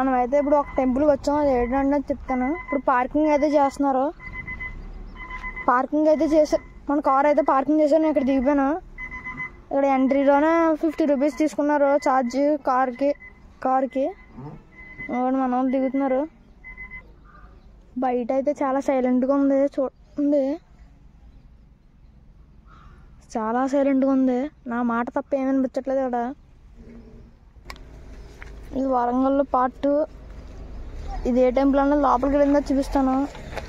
మనం అయితే ఇప్పుడు ఒక టెంపుల్కి వచ్చాం, అది ఏంటంటే చెప్తాను. ఇప్పుడు పార్కింగ్ అయితే చేస్తున్నారు. పార్కింగ్ అయితే మన కార్ అయితే పార్కింగ్ చేశాను. నేను ఇక్కడ దిగిపోయాను. ఇక్కడ ఎంట్రీలోనే 50 రూపీస్ తీసుకున్నారు ఛార్జ్ కార్కి. మన వాళ్ళు దిగుతున్నారు. బయట అయితే చాలా సైలెంట్గా ఉంది. చూడండి, చాలా సైలెంట్గా ఉంది. నా మాట తప్ప ఏమీ అనిపించట్లేదు ఇక్కడ. ఇది వరంగల్లో పార్ట్. ఇది ఏ టెంపుల్ అన్నది లోపలికి వెళ్ళిందో చూపిస్తాను.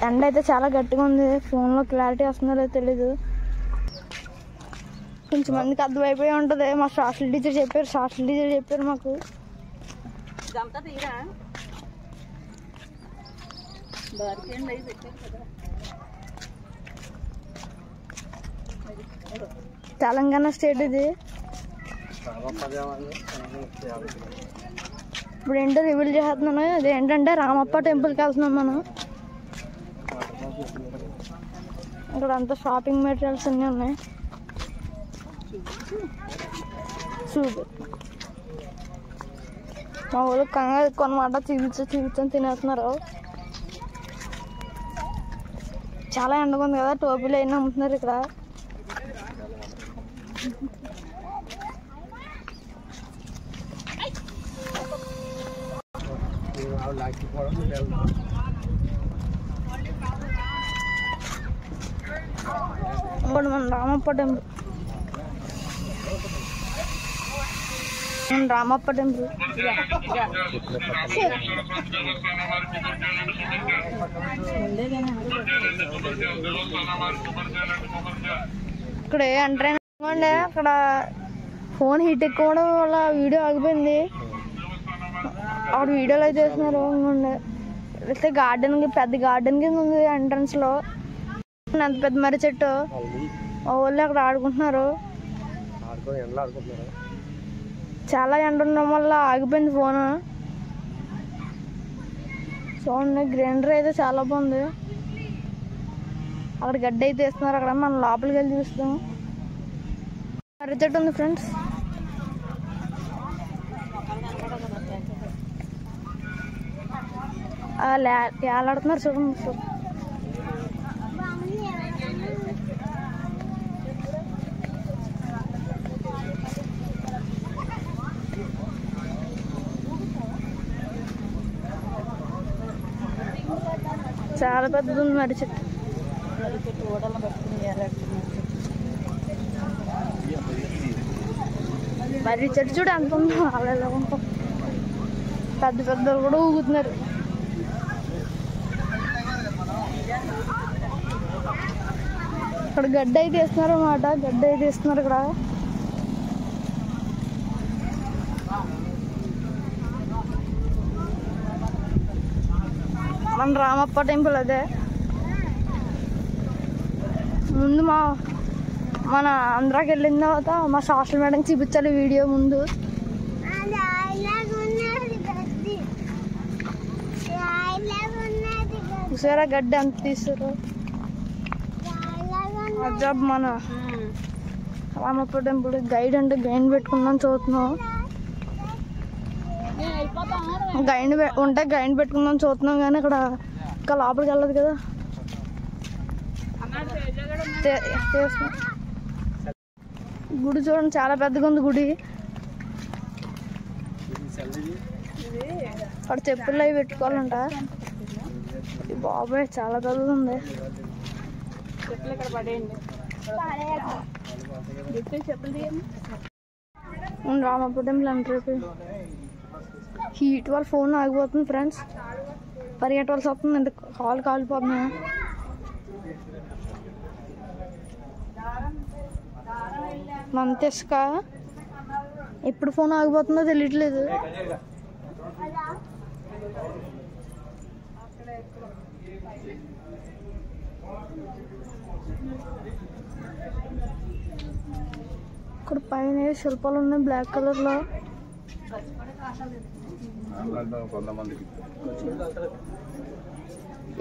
ఎండ అయితే చాలా గట్టిగా ఉంది. ఫోన్లో క్లారిటీ వస్తుందో లేదో తెలీదు. కొంచెం మందికి అర్థమైపోయి ఉంటుంది. మా సోషల్ టీచర్ చెప్పారు మాకు. తెలంగాణ స్టేట్ ఇది. ఇప్పుడు ఏంటో రివీల్ చేస్తున్నాను. అది ఏంటంటే రామప్ప టెంపుల్కి వెళ్తున్నాం మనం. ఇక్కడ అంతా షాపింగ్ మెటీరియల్స్ అన్నీ ఉన్నాయి. సూపర్. మా ఊళ్ళో కంగారు కొనమాట. చూపించని తినేస్తున్నారు. చాలా ఎండగా ఉంది కదా. టోపీలు అయినా అమ్ముతున్నారు ఇక్కడ. మన రామప్ప టెంపుల్. ఇక్కడ ఎంటర్ అయినా అక్కడ ఫోన్ హీట్ ఎక్కువడం వల్ల వీడియో ఆగిపోయింది. అక్కడ వీడియోలు అయితే చేస్తున్నారు. అయితే పెద్ద గార్డెన్ కింద ఉంది ఎంట్రన్స్ లో. అంత పెద్ద మర్రి చెట్టు. వాళ్ళు అక్కడ ఆడుకుంటున్నారు. చాలా ఎండ ఉండడం వల్ల ఆగిపోయింది ఫోన్. చూడండి, గ్రీనరీ అయితే చాలా బాగుంది. అక్కడ గడ్డి అయితే వేస్తున్నారు. అక్కడ మనం లోపలికి వెళ్ళి చూస్తాం. మర్రి చెట్టు ఉంది ఫ్రెండ్స్. ఏలాడుతున్నారు చూడండి. చాలా పెద్దది ఉంది మర్రి చెట్టు. మర్రి చెట్టు చూడు ఎంత ఉందో. అలా పెద్ద పెద్దలు కూడా ఊగుతున్నారు. ఇక్కడ గడ్డి అయితే వేస్తున్నారు అన్నమాట. గడ్డి అయితే వేస్తున్నారు ఇక్కడ. మన రామప్ప టెంపుల్ అదే. ముందు మన ఆంధ్రాకి వెళ్ళిన తర్వాత మా సోషల్ మీడియాకి చూపించాలి వీడియో ముందు. చూసారా గడ్డి ఎంత తీసారు. అజాబ్. మన రామప్ప టెంపుల్ గైడ్ అంటే గైడ్ పెట్టుకుందాం చూస్తున్నాం. గైడ్ పెట్టుకుందాం చూస్తున్నాం కానీ ఇక్కడ ఇంకా లోపలికి వెళ్ళదు కదా. గుడి చూడండి, చాలా పెద్దగా ఉంది గుడి. అక్కడ చెప్పులు అవి పెట్టుకోవాలంట. బాబాయ్ చాలా పెద్దగా ఉంది. Ramappa temple entry. హీట్ వల్ల ఫోన్ ఆగిపోతుంది ఫ్రెండ్స్. పరిగెట్టవలసి వస్తుంది. ఎంత కాలిపోతున్నాయి. మంత ఇసుక. ఎప్పుడు ఫోన్ ఆగిపోతుందో తెలియట్లేదు. ఇక్కడ పైన శిల్పాలు ఉన్నాయి బ్లాక్ కలర్ లో.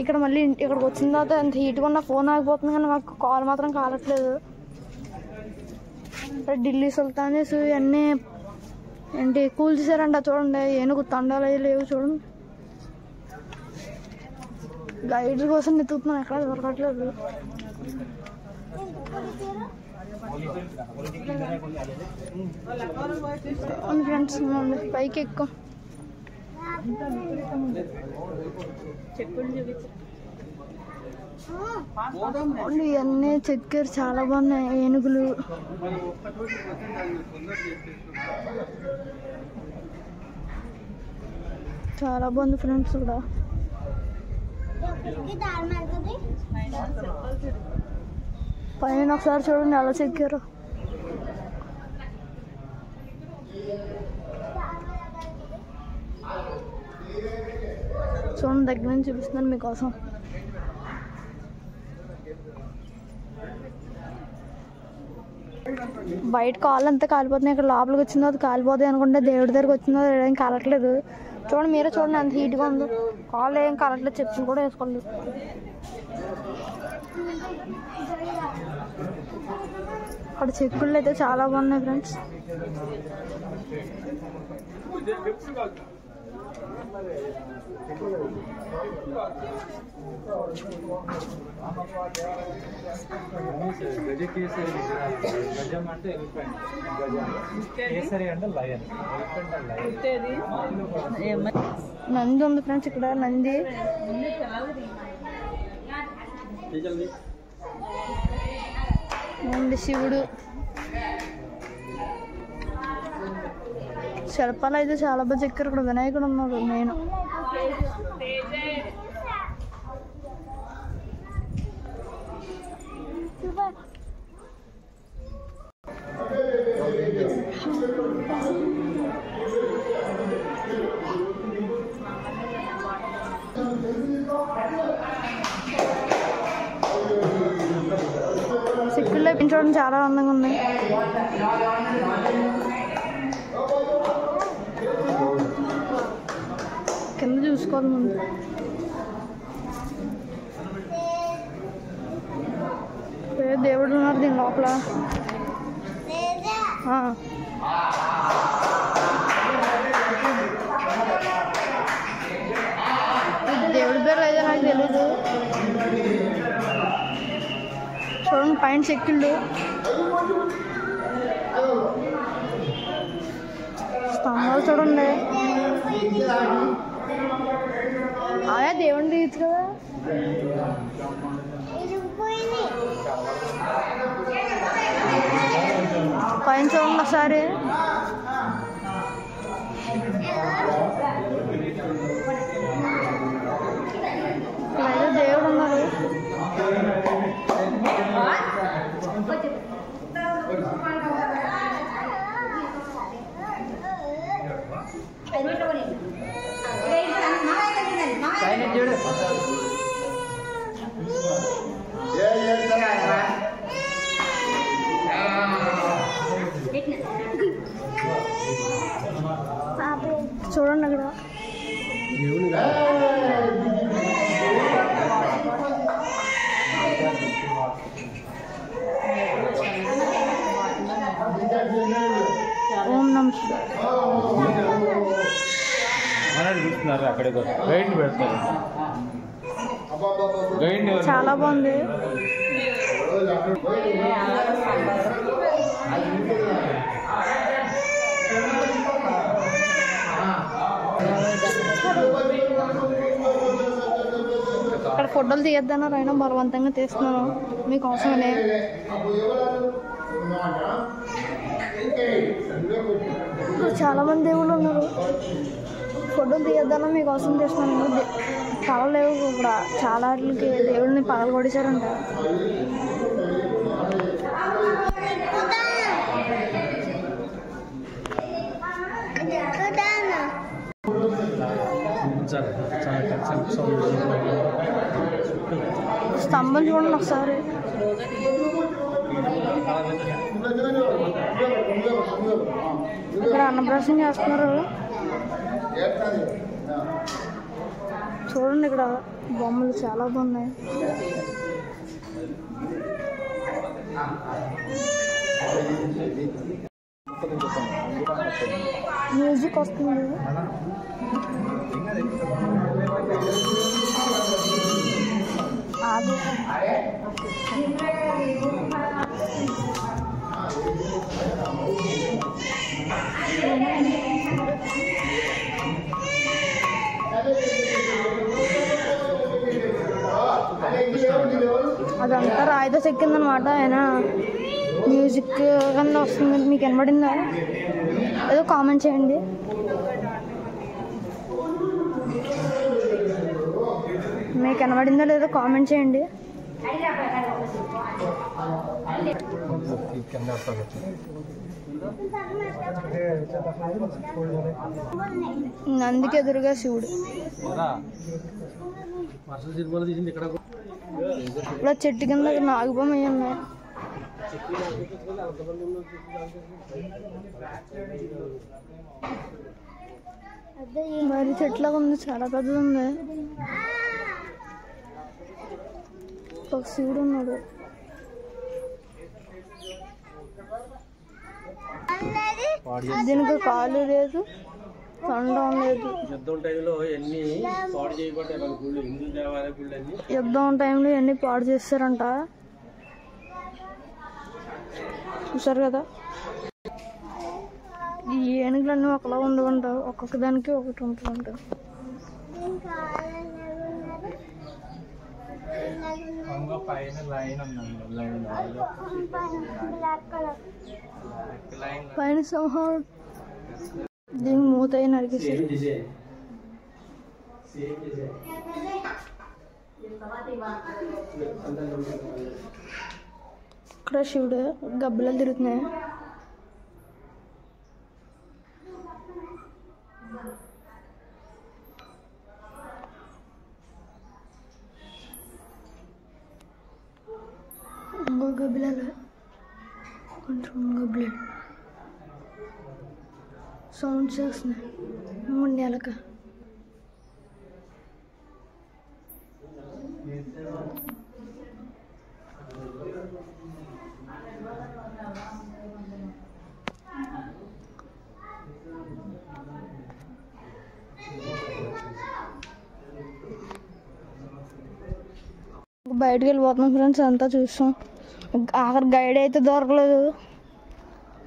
ఇక్కడ మళ్ళీ ఇక్కడికి వచ్చిన తర్వాత ఎంత హీట్గా ఉన్న ఫోన్ ఆగిపోతుంది కానీ మాకు కాల్ మాత్రం కాలట్లేదు. ఢిల్లీ సుల్తానేస్ ఇవన్నీ ఏంటి కూల్ చేశారంట చూడండి, ఏనుగు తండాలు లేవు చూడండి. గైడ్ కోసం వెతుకుతున్నాను, ఎక్కడ దొరకట్లేదు. ఫ్రెండ్స్ పైకి ఎక్కువ ఇవన్నీ చెక్కారు, చాలా బాగున్నాయి ఏనుగులు. చాలా బాగుంది ఫ్రెండ్స్ కూడా. పైన ఒకసారి చూడండి ఎలా చెక్కారు. చూడండి దగ్గర నుంచి చూపిస్తున్నాను మీకోసం. బయట కాళ్ళు అంతా కాలిపోతున్నాయి, ఇక్కడ లోపలికి వచ్చిందో అది కాలిపోతాయి అనుకుంటే దేవుడి దగ్గరకు వచ్చిందో ఏం కాలట్లేదు. చూడండి మీరే చూడండి ఎంత హీట్గా ఉందో, కాళ్ళు ఏం కాలట్లేదు, చెప్పులు కూడా వేసుకోలేదు. అక్కడ చెక్కుళ్ళు అయితే చాలా బాగున్నాయి ఫ్రెండ్స్. నంది ఉంది ఫ్రెండ్స్, ఇక్కడ నంది. శివుడు శిల్పాలు అయితే చాలా బాగా చెక్కారు. ఇక్కడ వినాయకుడు ఉన్నాడు నేను. సిక్కుల్లో పెంచడం చాలా అందంగా ఉన్నాయి. కింద చూసుకోవాలి ముందు. దేవుడు ఉన్నారు దీని లోపల. దేవుడి పేరు అయితే నాకు తెలీదు. చూడండి పైన చెక్కుళ్ళు, స్తంభాలు చూడండి. అదే దేవుని తీయచ్చు కదా. పైన చూడండి ఒకసారి. ఇక్కడైతే దేవుడు ఉన్నారు. చూడండి అక్కడ ఓం నమః చాలా బాగుంది. అక్కడ ఫోటోలు తీయొద్దన్నారు, అయినా బలవంతంగా తీస్తున్నాను మీకోసమనే. చాలా మంది దేవుళ్ళు ఉన్నారు, ఫోటోలు తీయొద్దన్నా మీకోసం తీస్తున్నాను. తల లేవు ఇక్కడ, చాలా వాటికి దేవుడిని పగలు కొడిచారంట. స్తంభం చూడండి ఒకసారి. ఇక్కడ అన్నప్రాసం చేస్తున్నారు చూడండి. ఇక్కడ బొమ్మలు చాలా బాగున్నాయి. మ్యూజిక్ వస్తుంది. ఆగు. అదంతా రాయితో చెక్కిందనమాట. ఆయన మ్యూజిక్ కింద వస్తుంది. మీకు వినబడిందా? ఏదో కామెంట్ చేయండి. మీకు కనబడిందా లేదో కామెంట్ చేయండి. నందికి ఎదురుగా శివుడు. ఇప్పుడు చెట్టు కింద నాగుబొమ్మ ఉన్నాయి. మరి చెట్లా ఉంది, చాలా పెద్దది ఉంది. ఒక శివుడు ఉన్నాడు. దీనికి కాలు లేదు, తొండం లేదు. యుద్ధం టైంలో ఎన్ని పాడు చేస్తారంట. చూసారు కదా, ఈ ఏనుగులన్నీ ఒకలా ఉండవంట. ఒక్కొక్క దానికి ఒకటి ఉంటుందంట. పైన సింహం, దీనికి మూత అయి నరికేసారు. ఇక్కడ శివుడు గబ్బిలాలు తిరుగుతున్నాయి. ఇంకో గబ్బిలాలు, కొంచెం గబ్బిలాలు సౌండ్ చేస్తున్నాయి. 3 నెలక బయటకు వెళ్ళిపోతున్నాం ఫ్రెండ్స్. అంతా చూస్తాం. ఆఖరి గైడ్ అయితే దొరకలేదు.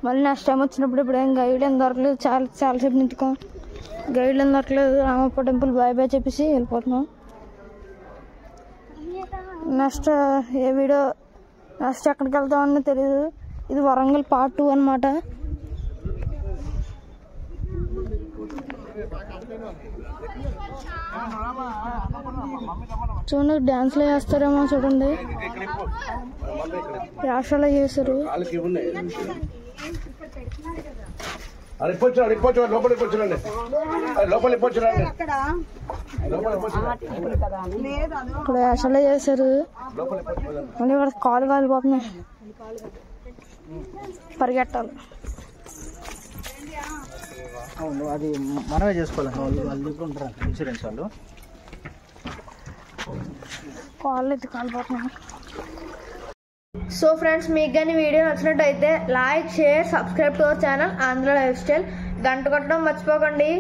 మళ్ళీ నెక్స్ట్ టైం వచ్చినప్పుడు ఇప్పుడు ఏం గైడ్ ఏం దొరకలేదు. చాలాసేపు నింతుకో గైడ్ ఏం దొరకలేదు. రామప్ప టెంపుల్ బాయ్ బాయ్ చెప్పేసి వెళ్ళిపోతున్నాం. నెక్స్ట్ ఏ వీడియో నెక్స్ట్ ఎక్కడికి వెళ్తామని తెలియదు. ఇది వరంగల్ పార్ట్ 2 అనమాట. చూడండి, డ్యాన్స్లో వేస్తారేమో చూడండి. యాషలో చేస్తారు. ఇక్కడ యాషలో చేశారు. మళ్ళీ ఇక్కడ కాలు కాలిపోతున్నాయి, పరిగెట్టాలి. అది మనమే చేసుకోవాలి. వాళ్ళు ఉంటారు ఇన్సూరెన్స్ వాళ్ళు. కాళ్ళు అయితే కాలిపోతున్నాయి. సో ఫ్రెండ్స్, మీకు కానీ వీడియో నచ్చినట్టయితే like, share, subscribe to our channel Andhra life style. గంట కొట్టడం మర్చిపోకండి.